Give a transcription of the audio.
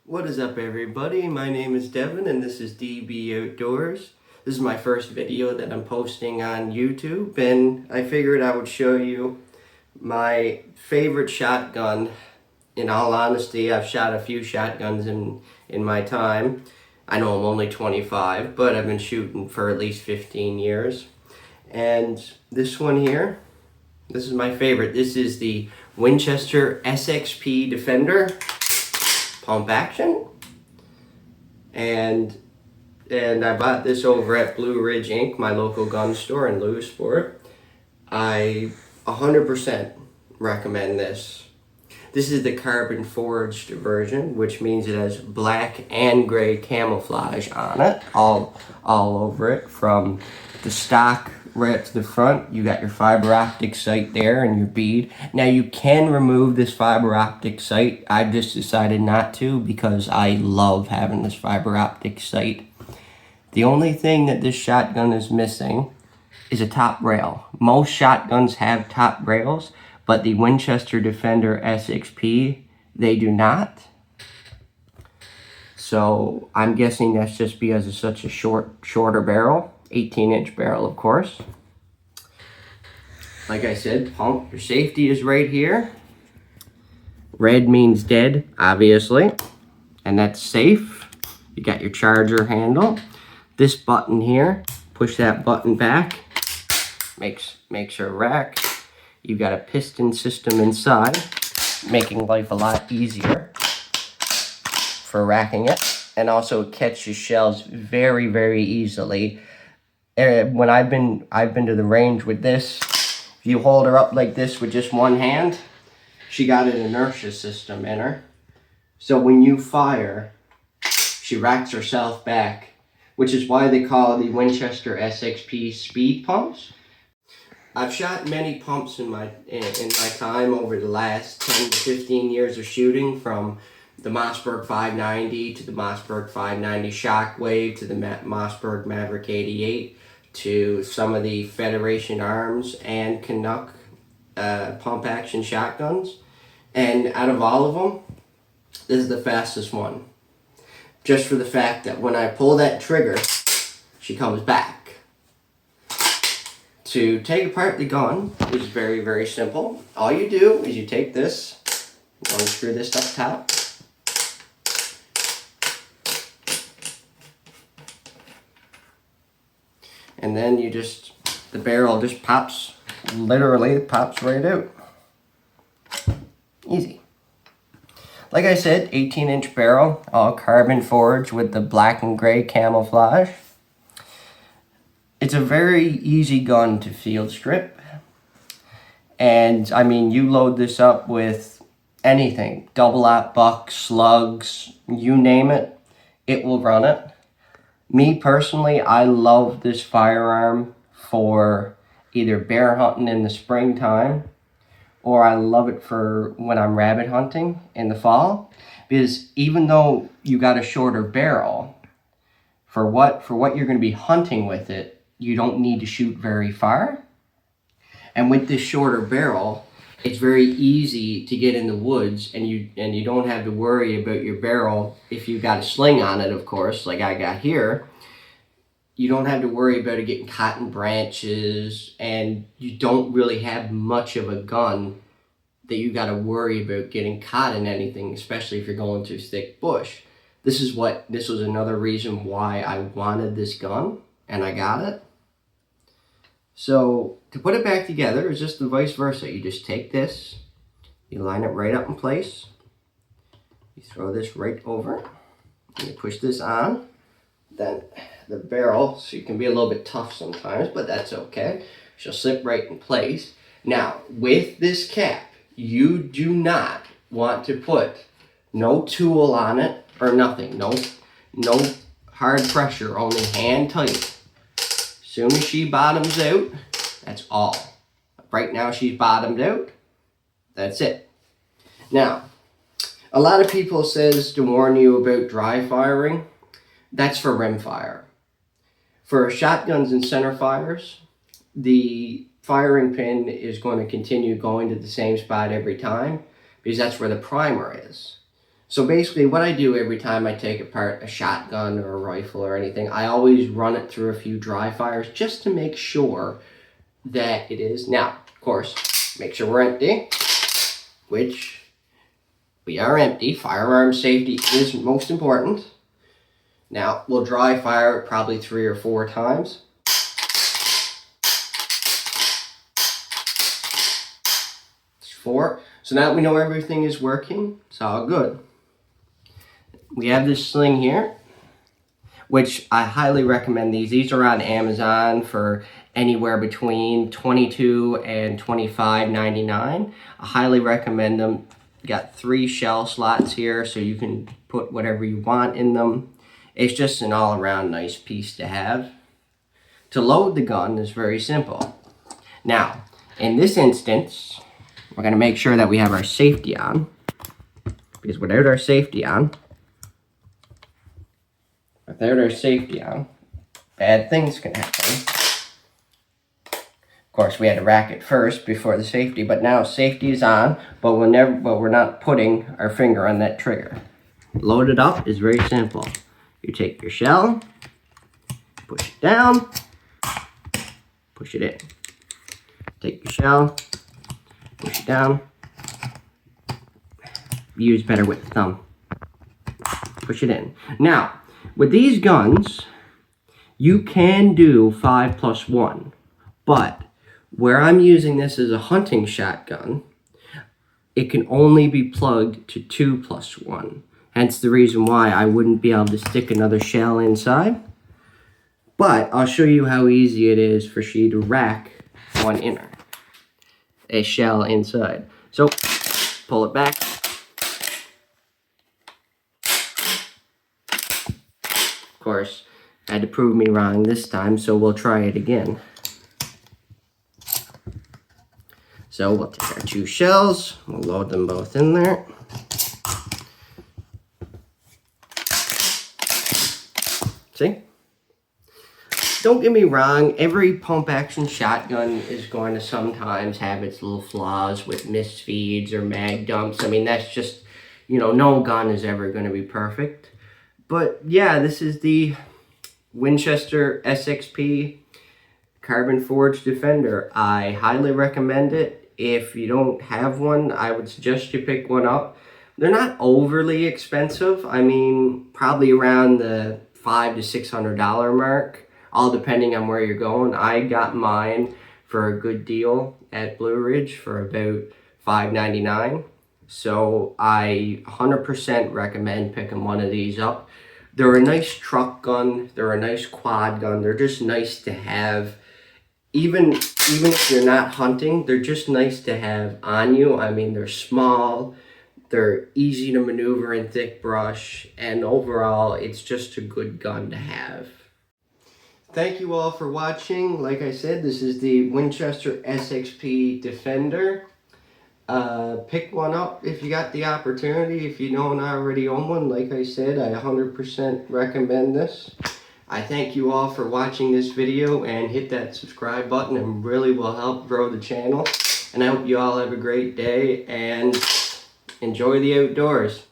What is up, everybody? My name is Devon and this is DB Outdoors. This is my first video that I'm posting on YouTube, and I figured I would show you my favorite shotgun. In all honesty, I've shot a few shotguns in my time. I know I'm only 25, but I've been shooting for at least 15 years. And this one here, this is my favorite. This is the Winchester SXP Defender pump action, and I bought this over at Blue Ridge Inc., my local gun store in Lewisport. I 100% recommend this. This is the carbon forged version, which means it has black and gray camouflage on it, all over it, from the stock right up to the front. You got your fiber optic sight there and your bead. Now you can remove this fiber optic sight. I've just decided not to because I love having this fiber optic sight. The only thing that this shotgun is missing is a top rail. Most shotguns have top rails, but the Winchester Defender SXP, they do not. So I'm guessing that's just because it's such a shorter barrel. 18-inch barrel, of course. Like I said, pump, your safety is right here. Red means dead, obviously, and that's safe. You got your charger handle. This button here, push that button back, makes her rack. You got a piston system inside, making life a lot easier for racking it, and also catches shells very, very easily. When I've been to the range with this, if you hold her up like this with just one hand, she got an inertia system in her. So when you fire, she racks herself back, which is why they call the Winchester SXP speed pumps. I've shot many pumps in my time over the last 10 to 15 years of shooting, from the Mossberg 590 to the Mossberg 590 Shockwave to the Mossberg Maverick 88 to some of the Federation Arms and Canuck pump action shotguns. And out of all of them, this is the fastest one. Just for the fact that when I pull that trigger, she comes back. To take apart the gun is very, very simple. All you do is you take this, unscrew this up top, and then you just, the barrel just pops, literally pops right out. Easy. Like I said, 18-inch barrel, all carbon forged with the black and gray camouflage. It's a very easy gun to field strip. And I mean, you load this up with anything, double-aught buck, slugs, you name it, it will run it. Me personally, I love this firearm for either bear hunting in the springtime, or I love it for when I'm rabbit hunting in the fall, because even though you got a shorter barrel, for what you're going to be hunting with it, you don't need to shoot very far. And with this shorter barrel, it's very easy to get in the woods, and you don't have to worry about your barrel. If you've got a sling on it, of course, like I got here, you don't have to worry about it getting caught in branches, and you don't really have much of a gun that you got to worry about getting caught in anything, especially if you're going through thick bush. This was another reason why I wanted this gun, and I got it. So to put it back together is just the vice versa. You just take this, you line it right up in place, you throw this right over, and you push this on. Then the barrel, so you can be a little bit tough sometimes, but that's okay. She'll slip right in place. Now, with this cap, you do not want to put no tool on it or nothing. No hard pressure, only hand tight. Soon as she bottoms out, that's all. Right now she's bottomed out. That's it. Now, a lot of people says to warn you about dry firing. That's for rim fire. For shotguns and center fires, the firing pin is going to continue going to the same spot every time, because that's where the primer is. So basically what I do every time I take apart a shotgun or a rifle or anything, I always run it through a few dry fires just to make sure that it is. Now, of course, make sure we're empty, which we are empty. Firearm safety is most important. Now, we'll dry fire it probably 3 or 4 times. It's 4. So now that we know everything is working, it's all good. We have this sling here, which I highly recommend these. These are on Amazon for anywhere between $22 and $25.99. I highly recommend them. Got 3 shell slots here, so you can put whatever you want in them. It's just an all-around nice piece to have. To load the gun is very simple. Now, in this instance, we're going to make sure that we have our safety on, because without our safety on, bad things can happen. Of course, we had to rack it first before the safety, but now safety is on, but we're not putting our finger on that trigger. Load it up is very simple. You take your shell, push it down, push it in. Take your shell, push it down. Use better with the thumb. Push it in. Now, with these guns, you can do 5+1, but where I'm using this as a hunting shotgun, it can only be plugged to 2+1. Hence the reason why I wouldn't be able to stick another shell inside. But I'll show you how easy it is for she to rack one inner, a shell inside. So pull it back. Of course, had to prove me wrong this time, so we'll try it again. So we'll take our 2 shells, we'll load them both in there. See? Don't get me wrong, every pump action shotgun is going to sometimes have its little flaws with misfeeds or mag dumps. I mean, that's just, you know, no gun is ever going to be perfect. But yeah, this is the Winchester SXP Carbon Forged Defender. I highly recommend it. If you don't have one, I would suggest you pick one up. They're not overly expensive. I mean, probably around the $500 to $600 mark, all depending on where you're going. I got mine for a good deal at Blue Ridge for about $5.99. So I 100% recommend picking one of these up. They're a nice truck gun. They're a nice quad gun. They're just nice to have. Even if you're not hunting, they're just nice to have on you. I mean, they're small. They're easy to maneuver in thick brush, and overall, it's just a good gun to have. Thank you all for watching. Like I said, this is the Winchester SXP Defender. Pick one up if you got the opportunity. If you don't already own one, like I said, I 100% recommend this. I thank you all for watching this video, and hit that subscribe button. It really will help grow the channel. And I hope you all have a great day and enjoy the outdoors.